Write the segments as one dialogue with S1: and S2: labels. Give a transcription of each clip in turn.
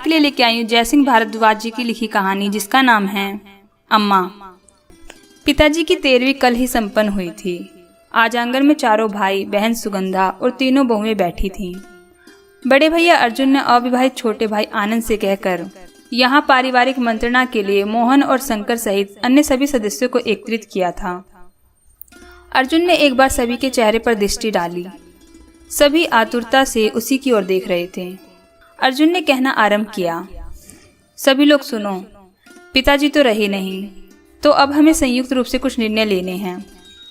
S1: आपके लिए लेके आई हूँ जयसिंह भारद्वाज जी की लिखी कहानी जिसका नाम है अम्मा। पिताजी की 13वीं कल ही संपन्न हुई थी। आज आंगन में चारों भाई बहन सुगंधा और तीनों बहुएं बैठी थीं। बड़े भैया अर्जुन ने अविवाहित छोटे भाई आनंद से कहकर यहाँ पारिवारिक मंत्रणा के लिए मोहन और शंकर सहित अन्य सभी सदस्यों को एकत्रित किया था। अर्जुन ने एक बार सभी के चेहरे पर दृष्टि डाली। सभी आतुरता से उसी की ओर देख रहे थे। अर्जुन ने कहना आरंभ किया, सभी लोग सुनो, पिताजी तो रहे नहीं, तो अब हमें संयुक्त रूप से कुछ निर्णय लेने हैं।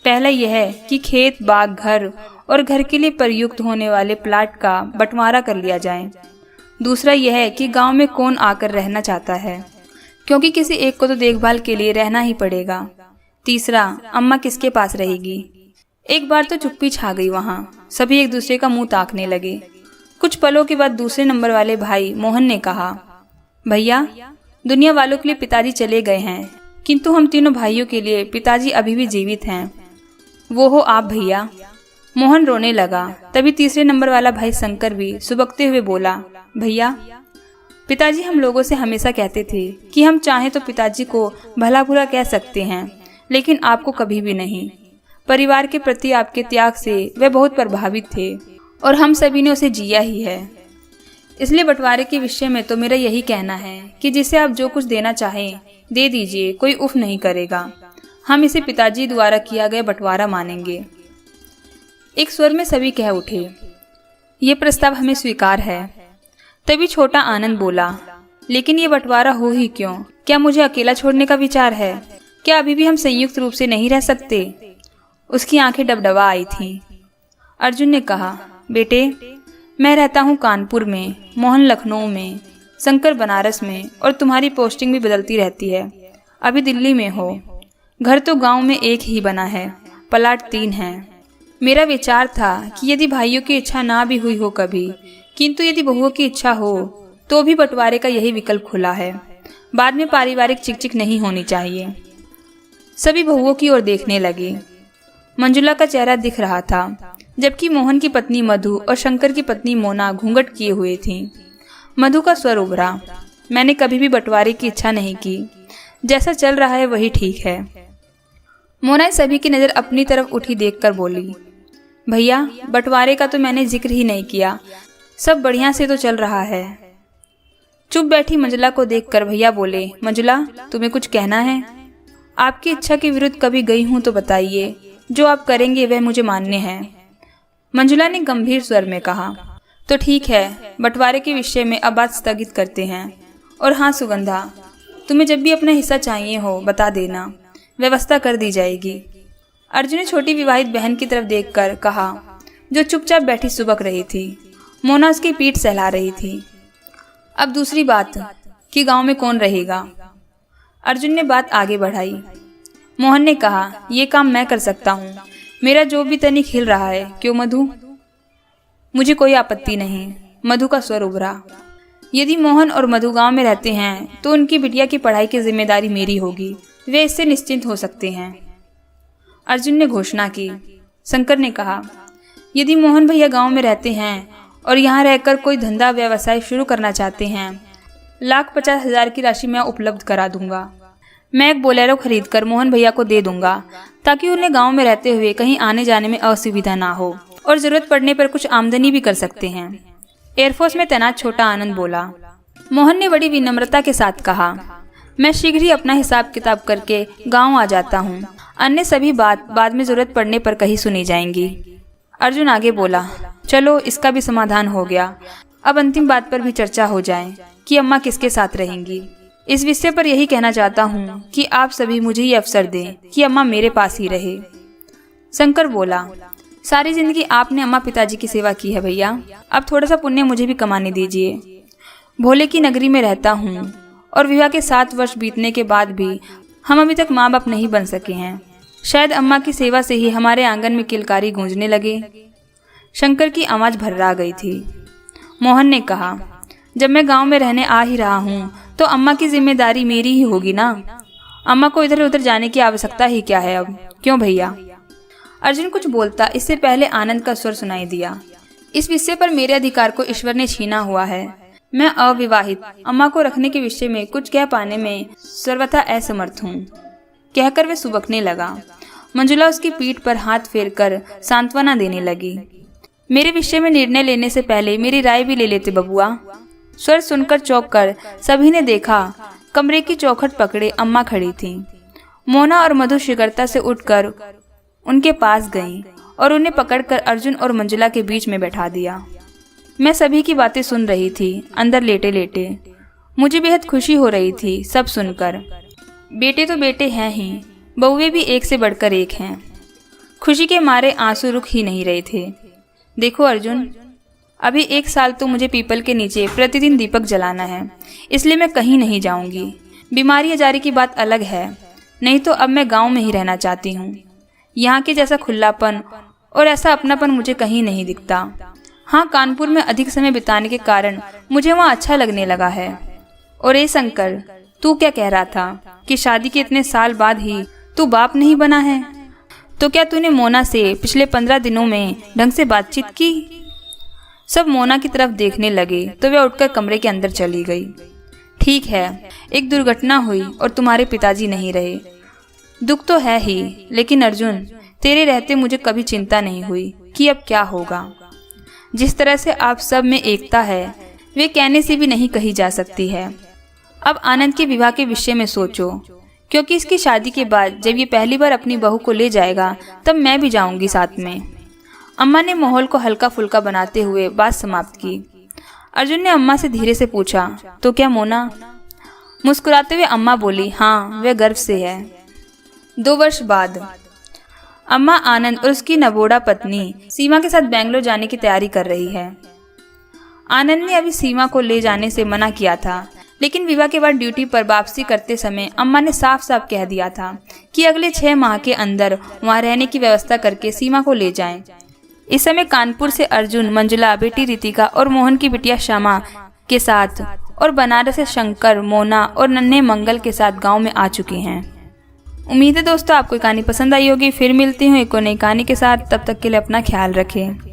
S1: पहला यह है कि खेत, बाग, घर और घर के लिए प्रयुक्त होने वाले प्लाट का बंटवारा कर लिया जाए। दूसरा यह है कि गांव में कौन आकर रहना चाहता है, क्योंकि किसी एक को तो देखभाल के लिए रहना ही पड़ेगा। तीसरा, अम्मा किसके पास रहेगी। एक बार तो चुप्पी छा गई वहाँ। सभी एक दूसरे का मुंह ताकने लगे। कुछ पलों के बाद दूसरे नंबर वाले भाई मोहन ने कहा, भैया, दुनिया वालों के लिए पिताजी चले गए हैं, किंतु हम तीनों भाइयों के लिए पिताजी अभी भी जीवित हैं। वो हो आप भैया। मोहन रोने लगा। तभी तीसरे नंबर वाला भाई शंकर भी सुबकते हुए बोला, भैया, पिताजी हम लोगों से हमेशा कहते थे कि हम चाहें तो पिताजी को भला बुरा कह सकते हैं, लेकिन आपको कभी भी नहीं। परिवार के प्रति आपके त्याग से वे बहुत प्रभावित थे और हम सभी ने उसे जिया ही है। इसलिए बंटवारे के विषय में तो मेरा यही कहना है कि जिसे आप जो कुछ देना चाहें दे दीजिए, कोई उफ नहीं करेगा। हम इसे पिताजी द्वारा किया गया बंटवारा मानेंगे। एक स्वर में सभी कह उठे, ये प्रस्ताव हमें स्वीकार है। तभी छोटा आनंद बोला, लेकिन ये बंटवारा हो ही क्यों? क्या मुझे अकेला छोड़ने का विचार है? क्या अभी भी हम संयुक्त रूप से नहीं रह सकते? उसकी आंखें डबडबा आई थीं। अर्जुन ने कहा, बेटे, मैं रहता हूँ कानपुर में, मोहन लखनऊ में, शंकर बनारस में, और तुम्हारी पोस्टिंग भी बदलती रहती है। अभी दिल्ली में हो। घर तो गांव में एक ही बना है, प्लाट 3 हैं। मेरा विचार था कि यदि भाइयों की इच्छा ना भी हुई हो कभी, किंतु यदि बहुओं की इच्छा हो तो भी बंटवारे का यही विकल्प खुला है। बाद में पारिवारिक चिकचिक नहीं होनी चाहिए। सभी बहुओं की ओर देखने लगे। मंजुला का चेहरा दिख रहा था, जबकि मोहन की पत्नी मधु और शंकर की पत्नी मोना घूंघट किए हुए थीं। मधु का स्वर उभरा, मैंने कभी भी बंटवारे की इच्छा नहीं की। जैसा चल रहा है वही ठीक है। मोना सभी की नज़र अपनी तरफ उठी देखकर बोली, भैया, बंटवारे का तो मैंने जिक्र ही नहीं किया। सब बढ़िया से तो चल रहा है। चुप बैठी मंजुला को देखकर भैया बोले, मंजुला, तुम्हें कुछ कहना है? आपकी इच्छा के विरुद्ध कभी गई हूं तो बताइए। जो आप करेंगे वह मुझे मान्य है। मंजुला ने गंभीर स्वर में कहा, तो ठीक है, बंटवारे के विषय में अब बात स्थगित करते हैं। और हाँ सुगंधा, तुम्हें जब भी अपना हिस्सा चाहिए हो बता देना, व्यवस्था कर दी जाएगी। अर्जुन ने छोटी विवाहित बहन की तरफ देखकर कहा, जो चुपचाप बैठी सुबक रही थी। मोना उसकी पीठ सहला रही थी। अब दूसरी बात कि गांव में कौन रहेगा। अर्जुन ने बात आगे बढ़ाई। मोहन ने कहा, ये काम मैं कर सकता हूँ। मेरा जो भी तनिक हिल रहा है, क्यों मधु? मुझे कोई आपत्ति नहीं। मधु का स्वर उभरा, यदि मोहन और मधु गांव में रहते हैं तो उनकी बिटिया की पढ़ाई की जिम्मेदारी मेरी होगी। वे इससे निश्चिंत हो सकते हैं। अर्जुन ने घोषणा की। शंकर ने कहा, यदि मोहन भैया गांव में रहते हैं और यहाँ रहकर कोई धंधा व्यवसाय शुरू करना चाहते हैं, 1,50,000 की राशि मैं उपलब्ध करा दूंगा। मैं एक बोलेरो खरीदकर मोहन भैया को दे दूंगा, ताकि उन्हें गांव में रहते हुए कहीं आने जाने में असुविधा ना हो और जरूरत पड़ने पर कुछ आमदनी भी कर सकते हैं। एयरफोर्स में तैनात छोटा आनंद बोला। मोहन ने बड़ी विनम्रता के साथ कहा, मैं शीघ्र ही अपना हिसाब किताब करके गाँव आ जाता हूँ। अन्य सभी बात बाद में जरूरत पड़ने पर कहीं सुनी जाएंगी। अर्जुन आगे बोला, चलो इसका भी समाधान हो गया। अब अंतिम बात पर भी चर्चा हो जाए कि अम्मा किसके साथ रहेंगी। इस विषय पर यही कहना चाहता हूँ कि आप सभी मुझे ये अवसर दें कि अम्मा मेरे पास ही रहे। शंकर बोला, सारी जिंदगी आपने अम्मा पिताजी की सेवा की है भैया, अब थोड़ा सा पुण्य मुझे भी कमाने दीजिए। भोले की नगरी में रहता हूँ और विवाह के 7 वर्ष बीतने के बाद भी हम अभी तक माँ बाप नहीं बन सके हैं। शायद अम्मा की सेवा से ही हमारे आंगन में किलकारी गूंजने लगे। शंकर की आवाज भर्रा गई थी। मोहन ने कहा, जब मैं गांव में रहने आ ही रहा हूँ तो अम्मा की जिम्मेदारी मेरी ही होगी ना। अम्मा को इधर उधर जाने की आवश्यकता ही क्या है अब, क्यों भैया? अर्जुन कुछ बोलता, इससे पहले आनंद का स्वर सुनाई दिया, इस विषय पर मेरे अधिकार को ईश्वर ने छीना हुआ है। मैं अविवाहित अम्मा को रखने के विषय में कुछ कह पाने में सर्वथा असमर्थ हूँ, कहकर वे सुबकने लगा। मंजुला उसकी पीठ पर हाथ फेरकर सांत्वना देने लगी। मेरे विषय में निर्णय लेने से पहले मेरी राय भी ले लेते बबुआ। स्वर सुनकर चौंक कर सभी ने देखा। कमरे की चौखट पकड़े अम्मा खड़ी थीं। मोना और मधु शीघ्रता से उठकर उनके पास गईं और उन्हें पकड़कर अर्जुन और मंजुला के बीच में बैठा दिया। मैं सभी की बातें सुन रही थी, अंदर लेटे लेटे। मुझे बेहद खुशी हो रही थी सब सुनकर। बेटे तो बेटे हैं ही, बहुएं भी एक से बढ़कर एक हैं। खुशी के मारे आंसू रुक ही नहीं रहे थे। देखो अर्जुन, अभी 1 साल तो मुझे पीपल के नीचे प्रतिदिन दीपक जलाना है, इसलिए मैं कहीं नहीं जाऊंगी। बीमारी अजारी की बात अलग है, नहीं तो अब मैं गांव में ही रहना चाहती हूँ। यहाँ के जैसा खुलापन और ऐसा अपनापन मुझे कहीं नहीं दिखता। हाँ, कानपुर में अधिक समय बिताने के कारण मुझे वहाँ अच्छा लगने लगा है। और ए शंकर, तू क्या कह रहा था कि शादी के इतने साल बाद ही तू बाप नहीं बना है? तो क्या तूने मोना से पिछले 15 दिनों में ढंग से बातचीत की? सब मोना की तरफ देखने लगे तो वह उठकर कमरे के अंदर चली गई। ठीक है, एक दुर्घटना हुई और तुम्हारे पिताजी नहीं रहे। दुख तो है ही, लेकिन अर्जुन, तेरे रहते मुझे कभी चिंता नहीं हुई कि अब क्या होगा। जिस तरह से आप सब में एकता है, वे कहने से भी नहीं कही जा सकती है। अब आनंद के विवाह के विषय में सोचो, क्योंकि इसकी शादी के बाद जब ये पहली बार अपनी बहू को ले जाएगा तब मैं भी जाऊंगी साथ में। अम्मा ने माहौल को हल्का फुल्का बनाते हुए बात समाप्त की। अर्जुन ने अम्मा से धीरे से पूछा, तो क्या मोना? मुस्कुराते हुए अम्मा बोली, हाँ, वह गर्व से है। 2 वर्ष बाद अम्मा आनंद और उसकी नवोड़ा पत्नी सीमा के साथ बेंगलोर जाने की तैयारी कर रही है। आनंद ने अभी सीमा को ले जाने से मना किया था, लेकिन विवाह के बाद ड्यूटी पर वापसी करते समय अम्मा ने साफ साफ कह दिया था कि अगले 6 माह के अंदर वहाँ रहने की व्यवस्था करके सीमा को ले जाएं। इस समय कानपुर से अर्जुन, मंजुला, बेटी रितिका और मोहन की बिटिया श्यामा के साथ और बनारस से शंकर, मोना और नन्हे मंगल के साथ गांव में आ चुके हैं। उम्मीद है दोस्तों आपको कहानी पसंद आई होगी। फिर मिलती हूँ एक और नई कहानी के साथ। तब तक के लिए अपना ख्याल रखें।